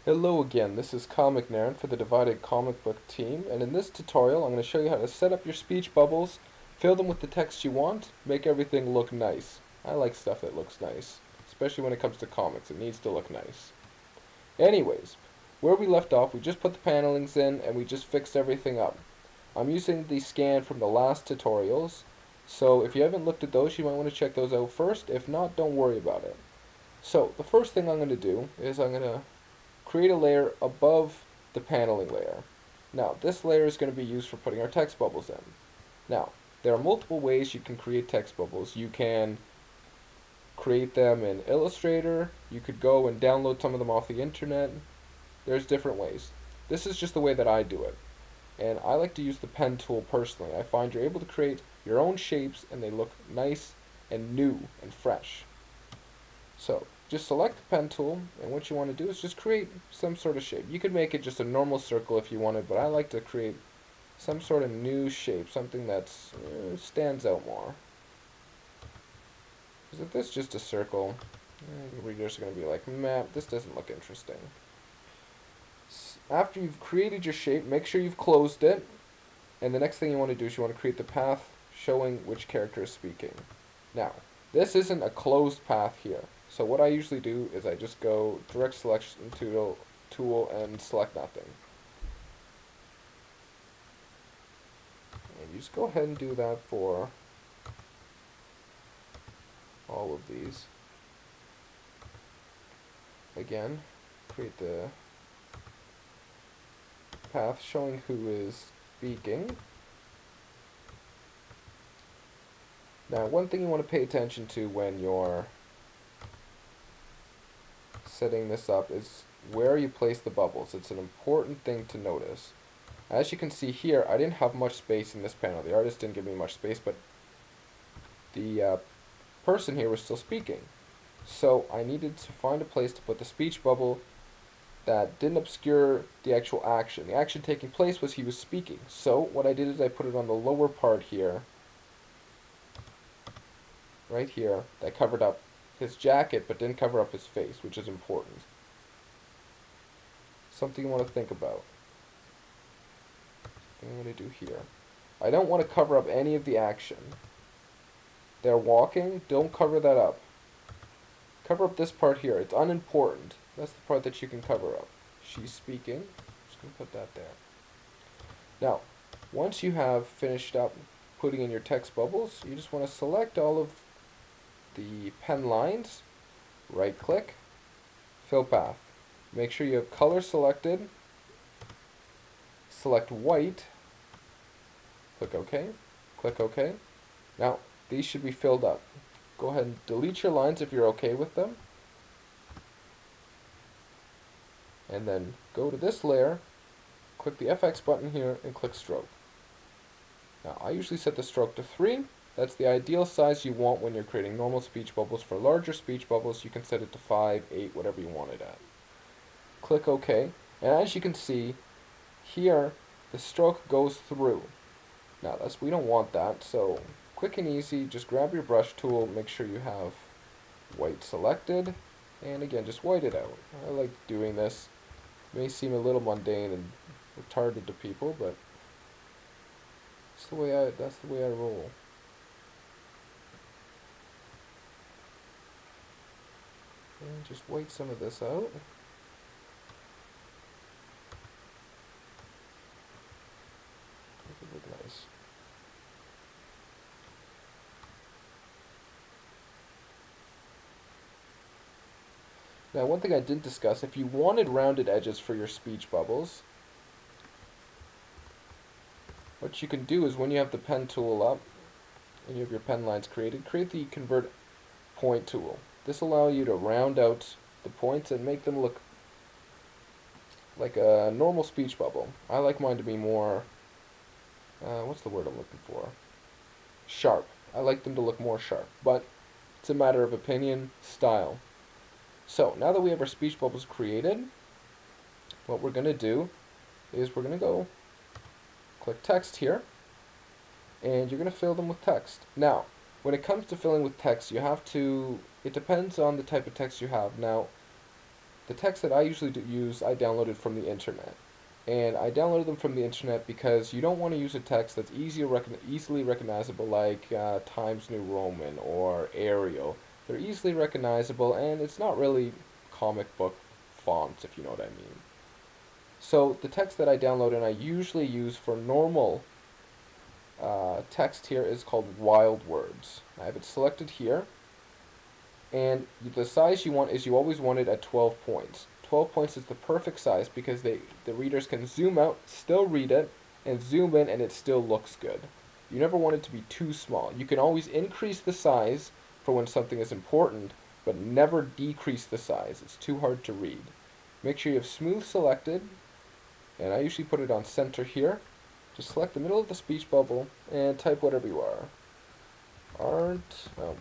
Hello again, this is Comic Nerd for the Divided Comic Book team, and in this tutorial I'm going to show you how to set up your speech bubbles, fill them with the text you want, make everything look nice. I like stuff that looks nice, especially when it comes to comics, it needs to look nice. Anyways, where we left off, we just put the panelings in and we just fixed everything up. I'm using the scan from the last tutorials, so if you haven't looked at those, you might want to check those out first. If not, don't worry about it. So, the first thing I'm going to do is I'm going to create a layer above the paneling layer. Now, this layer is going to be used for putting our text bubbles in. Now, there are multiple ways you can create text bubbles. You can create them in Illustrator. You could go and download some of them off the internet. There's different ways. This is just the way that I do it. And I like to use the pen tool personally. I find you're able to create your own shapes and they look nice and new and fresh. So, just select the pen tool, and what you want to do is just create some sort of shape. You could make it just a normal circle if you wanted, but I like to create some sort of new shape, something that stands out more. Because if this is just a circle, the readers are going to be like, meh, this doesn't look interesting. After you've created your shape, make sure you've closed it, and the next thing you want to do is you want to create the path showing which character is speaking. Now, this isn't a closed path here. So what I usually do is I just go direct selection tool and select nothing. And you just go ahead and do that for all of these. Again, create the path showing who is speaking. Now, one thing you want to pay attention to when you're setting this up is where you place the bubbles. It's an important thing to notice. As you can see here, I didn't have much space in this panel. The artist didn't give me much space, but the person here was still speaking. So I needed to find a place to put the speech bubble that didn't obscure the actual action. The action taking place was he was speaking. So what I did is I put it on the lower part here, right here, that covered up his jacket but didn't cover up his face, which is important. Something you want to think about. Something I'm going to do here. I don't want to cover up any of the action. They're walking, don't cover that up. Cover up this part here, it's unimportant. That's the part that you can cover up. She's speaking, I'm just going to put that there. Now, once you have finished up putting in your text bubbles, you just want to select all of the pen lines, right click, fill path. Make sure you have color selected, select white, click OK, click OK. Now, these should be filled up. Go ahead and delete your lines if you're okay with them. And then go to this layer, click the FX button here, and click stroke. Now, I usually set the stroke to 3. That's the ideal size you want when you're creating normal speech bubbles. For larger speech bubbles, you can set it to 5, 8, whatever you want it at. Click OK. And as you can see, here, the stroke goes through. Now, we don't want that, so quick and easy, just grab your brush tool, make sure you have white selected, and again, just white it out. I like doing this. It may seem a little mundane and retarded to people, but that's the way I roll. And just white some of this out. Make it look nice. Now, one thing I didn't discuss, if you wanted rounded edges for your speech bubbles, what you can do is when you have the pen tool up and you have your pen lines created, create the convert point tool. This will allow you to round out the points and make them look like a normal speech bubble. I like mine to be more, what's the word I'm looking for? Sharp. I like them to look more sharp, but it's a matter of opinion, style. So, now that we have our speech bubbles created, what we're going to do is we're going to go click text here, and you're going to fill them with text. Now, when it comes to filling with text, you have to, it depends on the type of text you have. Now, the text that I usually use, I downloaded from the internet. And I downloaded them from the internet because you don't want to use a text that's easily recognizable, like Times New Roman or Arial. They're easily recognizable, and it's not really comic book fonts, if you know what I mean. So the text that I download and I usually use for normal text here is called Wild Words. I have it selected here, and the size you want is you always want it at 12 points. 12 points is the perfect size because the readers can zoom out, still read it, and zoom in and it still looks good. You never want it to be too small. You can always increase the size for when something is important, but never decrease the size. It's too hard to read. Make sure you have smooth selected, and I usually put it on center here. Just select the middle of the speech bubble and type whatever you are.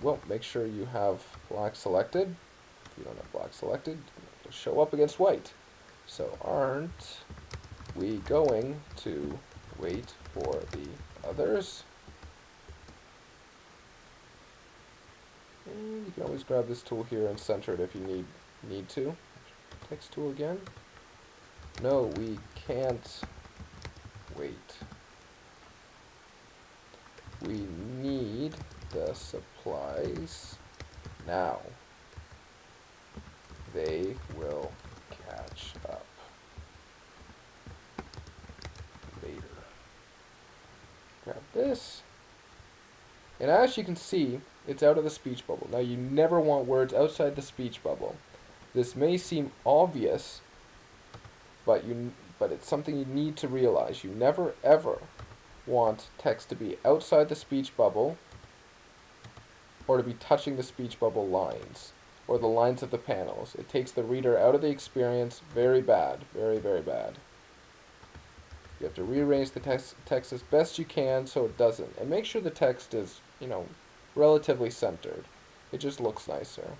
Well, make sure you have black selected. If you don't have black selected, it'll show up against white. So aren't we going to wait for the others? And you can always grab this tool here and center it if you need to. Text tool again. No, we can't wait. We need the supplies now. They will catch up later. Grab this. And as you can see, it's out of the speech bubble. Now you never want words outside the speech bubble. This may seem obvious, but it's something you need to realize. You never ever want text to be outside the speech bubble or to be touching the speech bubble lines or the lines of the panels. It takes the reader out of the experience. Very bad. Very, very bad. You have to rearrange the text as best you can so it doesn't. And make sure the text is, relatively centered. It just looks nicer. I'm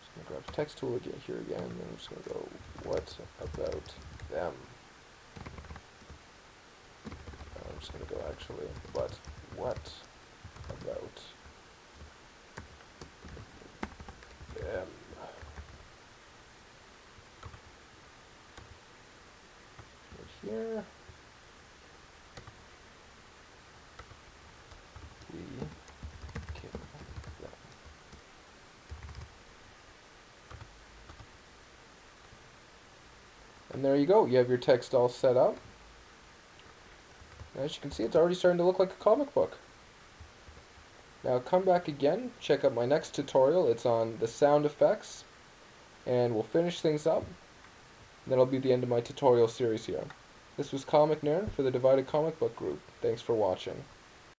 just going to grab the text tool here again, and I'm just going to go, what about them? I'm just going to go actually, but what about them? Right here. We kill them. And there you go. You have your text all set up. As you can see, it's already starting to look like a comic book. Now come back again, check out my next tutorial. It's on the sound effects, and we'll finish things up. That'll be the end of my tutorial series here. This was Comic Nerd for the Divided Comic Book Group. Thanks for watching.